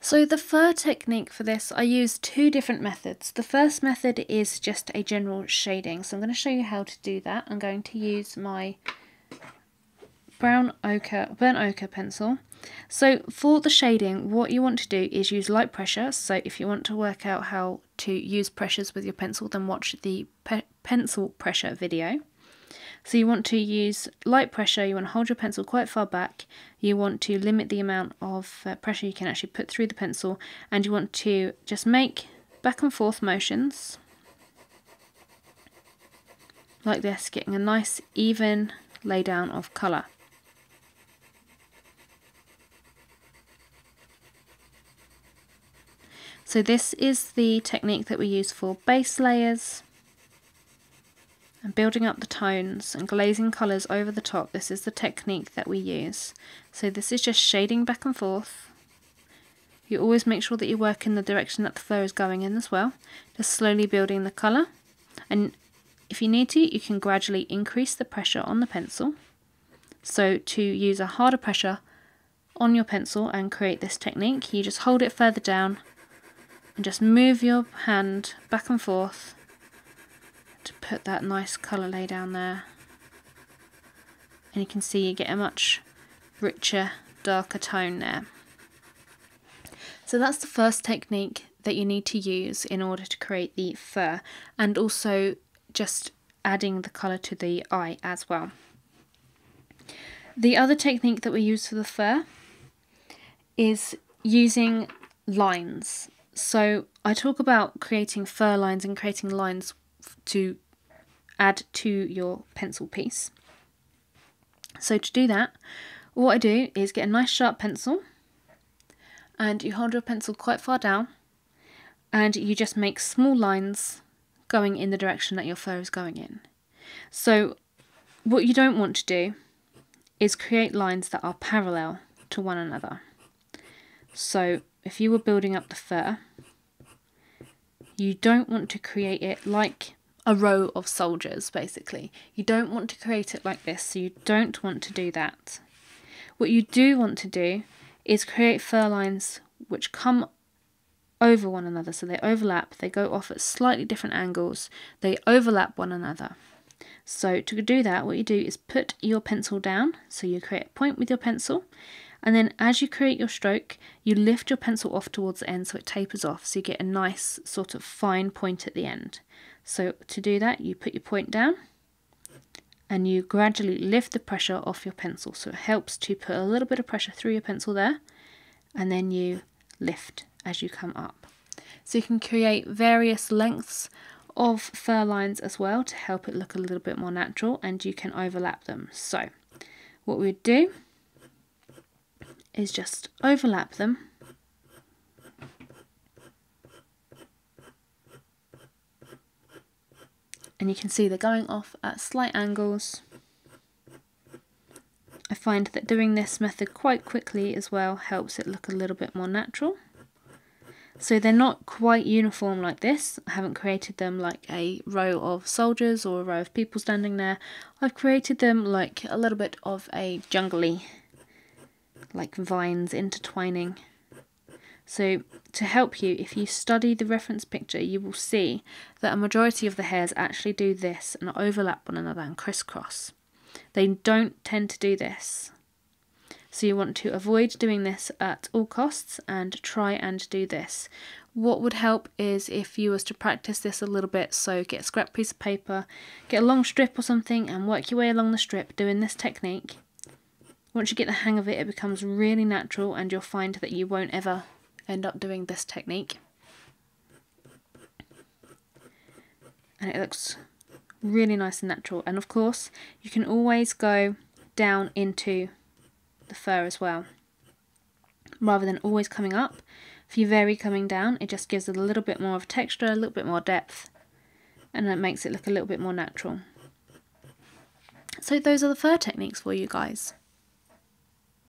So the fur technique for this, I use two different methods. The first method is just a general shading. So I'm going to show you how to do that. I'm going to use my burnt ochre pencil. So for the shading, what you want to do is use light pressure. So if you want to work out how to use pressures with your pencil, then watch the pencil pressure video. So you want to use light pressure, you want to hold your pencil quite far back, you want to limit the amount of pressure you can actually put through the pencil, and you want to just make back and forth motions like this, getting a nice even lay down of colour. So this is the technique that we use for base layers and building up the tones and glazing colours over the top. This is the technique that we use. So this is just shading back and forth. You always make sure that you work in the direction that the fur is going in as well. Just slowly building the colour. And if you need to, you can gradually increase the pressure on the pencil. So to use a harder pressure on your pencil and create this technique, you just hold it further down and just move your hand back and forth to put that nice colour lay down there. And you can see you get a much richer, darker tone there. So that's the first technique that you need to use in order to create the fur, and also just adding the colour to the eye as well. The other technique that we use for the fur is using lines. So I talk about creating fur lines and creating lines to add to your pencil piece. So to do that, what I do is get a nice sharp pencil, and you hold your pencil quite far down, and you just make small lines going in the direction that your fur is going in. So what you don't want to do is create lines that are parallel to one another. So if you were building up the fur, you don't want to create it like a row of soldiers, basically. You don't want to create it like this, so you don't want to do that. What you do want to do is create fur lines which come over one another, so they overlap, they go off at slightly different angles, they overlap one another. So to do that, what you do is put your pencil down, so you create a point with your pencil, and then as you create your stroke, you lift your pencil off towards the end so it tapers off, so you get a nice sort of fine point at the end. So to do that, you put your point down and you gradually lift the pressure off your pencil. So it helps to put a little bit of pressure through your pencil there, and then you lift as you come up. So you can create various lengths of fur lines as well to help it look a little bit more natural, and you can overlap them. So what we'd do is just overlap them and you can see they're going off at slight angles. I find that doing this method quite quickly as well helps it look a little bit more natural. So they're not quite uniform like this. I haven't created them like a row of soldiers or a row of people standing there. I've created them like a little bit of a jungly, like vines intertwining. So to help you, if you study the reference picture, you will see that a majority of the hairs actually do this and overlap one another and crisscross. They don't tend to do this. So you want to avoid doing this at all costs and try and do this. What would help is if you was to practice this a little bit, so get a scrap piece of paper, get a long strip or something and work your way along the strip doing this technique. Once you get the hang of it, it becomes really natural, and you'll find that you won't ever end up doing this technique. And it looks really nice and natural. And of course, you can always go down into the fur as well, rather than always coming up. If you vary coming down, it just gives it a little bit more of texture, a little bit more depth, and it makes it look a little bit more natural. So those are the fur techniques for you guys.